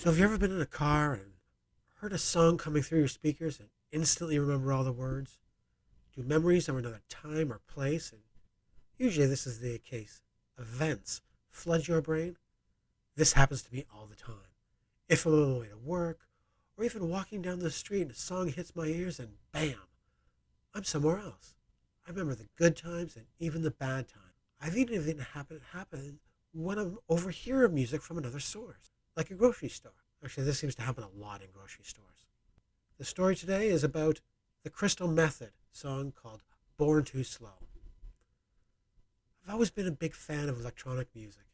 So have you ever been in a car and heard a song coming through your speakers and instantly remember all the words? Do memories of another time or place, and usually this is the case, events flood your brain? This happens to me all the time. If I'm on my way to work, or even walking down the street and a song hits my ears and bam, I'm somewhere else. I remember the good times and even the bad times. I've even happen when I'm overhearing music from another source, like a grocery store. Actually, this seems to happen a lot in grocery stores. The story today is about the Crystal Method song called Born Too Slow. I've always been a big fan of electronic music.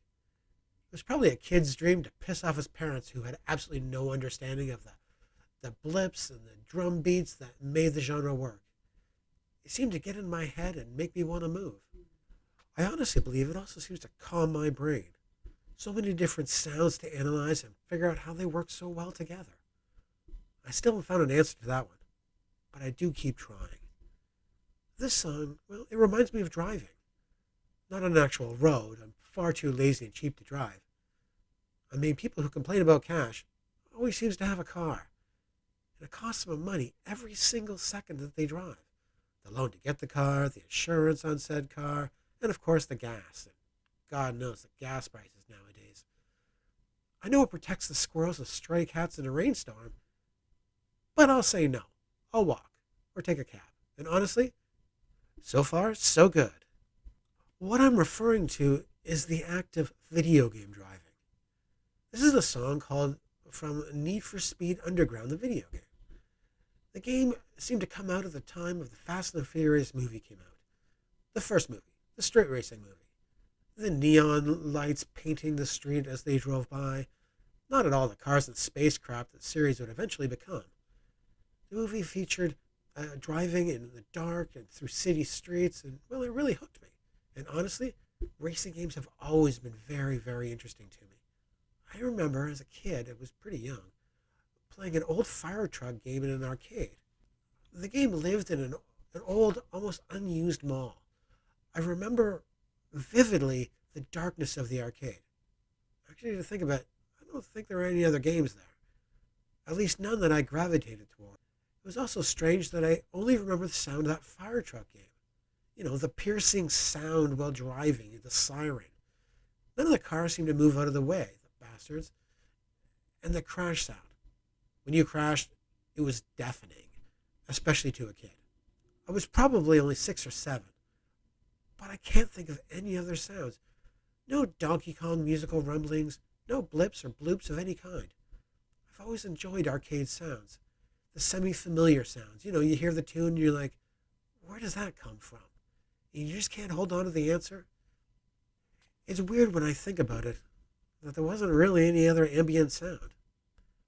It was probably a kid's dream to piss off his parents who had absolutely no understanding of the blips and the drum beats that made the genre work. It seemed to get in my head and make me want to move. I honestly believe it also seems to calm my brain. So many different sounds to analyze and figure out how they work so well together. I still haven't found an answer to that one, but I do keep trying. This song, well, it reminds me of driving. Not on an actual road. I'm far too lazy and cheap to drive. I mean, people who complain about cash always seems to have a car. And it costs them money every single second that they drive. The loan to get the car, the insurance on said car, and of course the gas. And God knows the gas prices nowadays. I know it protects the squirrels and stray cats in a rainstorm, but I'll say no. I'll walk or take a cab. And honestly, so far, so good. What I'm referring to is the act of video game driving. This is a song called from Need for Speed Underground, the video game. The game seemed to come out at the time of the Fast and the Furious movie came out. The first movie, the street racing movie. The neon lights painting the street as they drove by. Not at all the cars and spacecraft that the series would eventually become. The movie featured driving in the dark and through city streets, and well, it really hooked me. And honestly, racing games have always been very, very interesting to me. I remember as a kid, I was pretty young, playing an old fire truck game in an arcade. The game lived in an old, almost unused mall. I remember vividly the darkness of the arcade. Actually, to think about it, I don't think there were any other games there. At least none that I gravitated toward. It was also strange that I only remember the sound of that fire truck game. You know, the piercing sound while driving, the siren. None of the cars seemed to move out of the way, the bastards. And the crash sound. When you crashed, it was deafening, especially to a kid. I was probably only 6 or 7, but I can't think of any other sounds. No Donkey Kong musical rumblings, no blips or bloops of any kind. I've always enjoyed arcade sounds. The semi-familiar sounds. You know, you hear the tune and you're like, where does that come from? And you just can't hold on to the answer. It's weird when I think about it that there wasn't really any other ambient sound.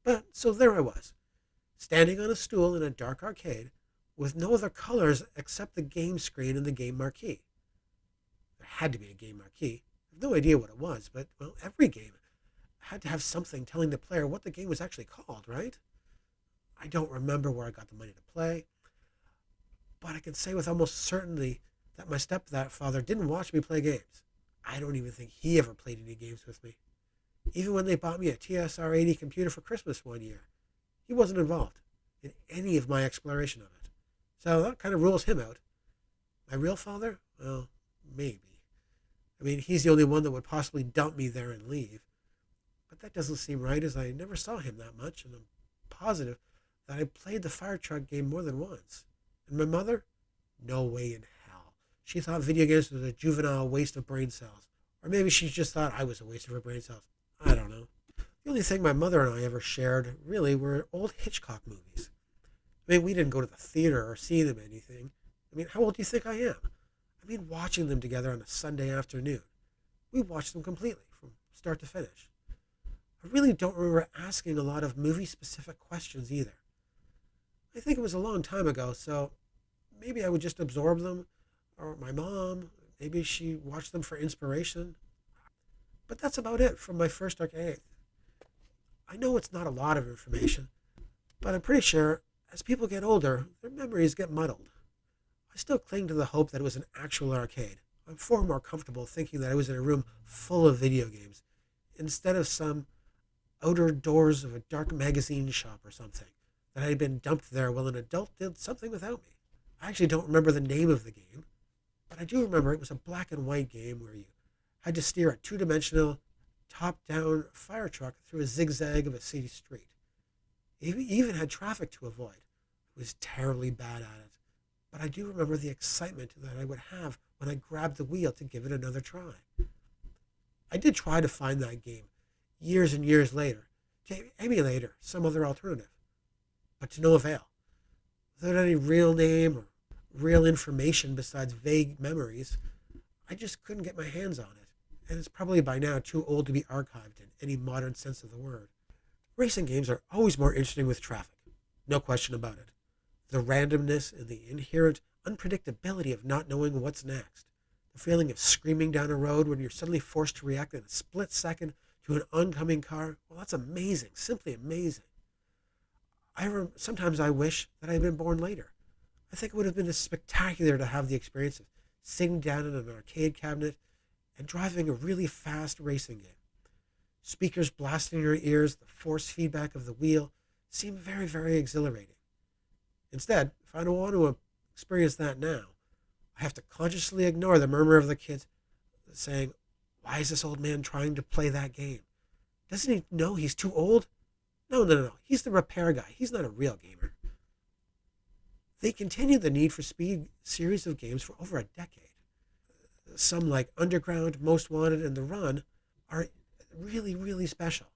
But so there I was, standing on a stool in a dark arcade with no other colors except the game screen and the game marquee. There had to be a game marquee. I have no idea what it was, but well, every game had to have something telling the player what the game was actually called, right? I don't remember where I got the money to play, but I can say with almost certainty that my stepfather didn't watch me play games. I don't even think he ever played any games with me. Even when they bought me a TSR-80 computer for Christmas one year, he wasn't involved in any of my exploration of it. So that kind of rules him out. My real father? Well, maybe. I mean, he's the only one that would possibly dump me there and leave. But that doesn't seem right, as I never saw him that much, and I'm positive that I played the fire truck game more than once. And my mother? No way in hell. She thought video games was a juvenile waste of brain cells. Or maybe she just thought I was a waste of her brain cells. I don't know. The only thing my mother and I ever shared, really, were old Hitchcock movies. I mean, we didn't go to the theater or see them anything. I mean, how old do you think I am? I mean, watching them together on a Sunday afternoon. We watched them completely, from start to finish. I really don't remember asking a lot of movie-specific questions either. I think it was a long time ago, so maybe I would just absorb them, or my mom, maybe she watched them for inspiration. But that's about it from my first arcade. I know it's not a lot of information, but I'm pretty sure as people get older, their memories get muddled. I still cling to the hope that it was an actual arcade. I'm far more comfortable thinking that I was in a room full of video games instead of some outer doors of a dark magazine shop or something, that I had been dumped there while an adult did something without me. I actually don't remember the name of the game, but I do remember it was a black and white game where you had to steer a two-dimensional, top-down fire truck through a zigzag of a city street. It even had traffic to avoid. I was terribly bad at it, but I do remember the excitement that I would have when I grabbed the wheel to give it another try. I did try to find that game years and years later to emulate or some other alternative, but to no avail. Without any real name or real information besides vague memories, I just couldn't get my hands on it, and it's probably by now too old to be archived in any modern sense of the word. Racing games are always more interesting with traffic, no question about it. The randomness and the inherent unpredictability of not knowing what's next. The feeling of screaming down a road when you're suddenly forced to react in a split second to an oncoming car, well, that's amazing, simply amazing. Sometimes I wish that I had been born later. I think it would have been spectacular to have the experience of sitting down in an arcade cabinet and driving a really fast racing game. Speakers blasting in your ears, the force feedback of the wheel seemed very, very exhilarating. Instead, if I don't want to experience that now, I have to consciously ignore the murmur of the kids saying, "Why is this old man trying to play that game? Doesn't he know he's too old? No. He's the repair guy. He's not a real gamer." They continued the Need for Speed series of games for over a decade. Some like Underground, Most Wanted, and The Run are really, really special.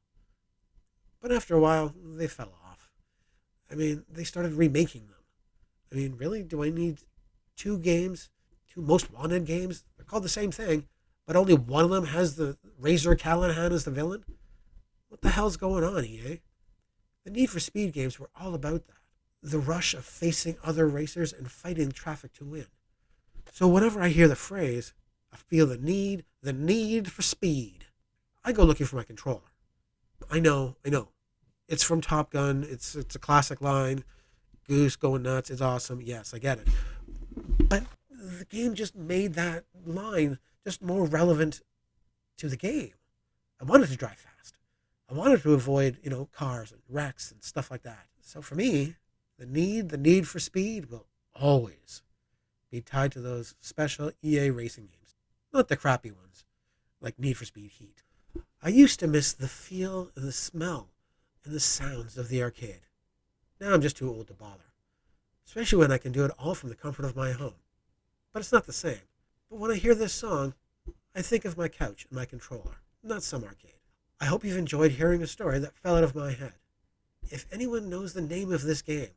But after a while, they fell off. They started remaking them. Really? Do I need two games, two Most Wanted games? They're called the same thing, but only one of them has the Razor Callahan as the villain? What the hell's going on, EA? The Need for Speed games were all about that. The rush of facing other racers and fighting traffic to win. So whenever I hear the phrase, I feel the need for speed, I go looking for my controller. I know. It's from Top Gun. It's a classic line. Goose going nuts. It's awesome. Yes, I get it. But the game just made that line just more relevant to the game. I wanted to drive fast. I wanted to avoid, cars and wrecks and stuff like that. So for me, the need for speed will always be tied to those special EA racing games. Not the crappy ones, like Need for Speed Heat. I used to miss the feel and the smell and the sounds of the arcade. Now I'm just too old to bother, especially when I can do it all from the comfort of my home. But it's not the same. But when I hear this song, I think of my couch and my controller, not some arcade. I hope you've enjoyed hearing a story that fell out of my head. If anyone knows the name of this game,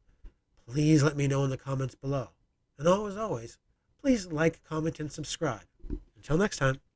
please let me know in the comments below. And always, please like, comment, and subscribe. Until next time.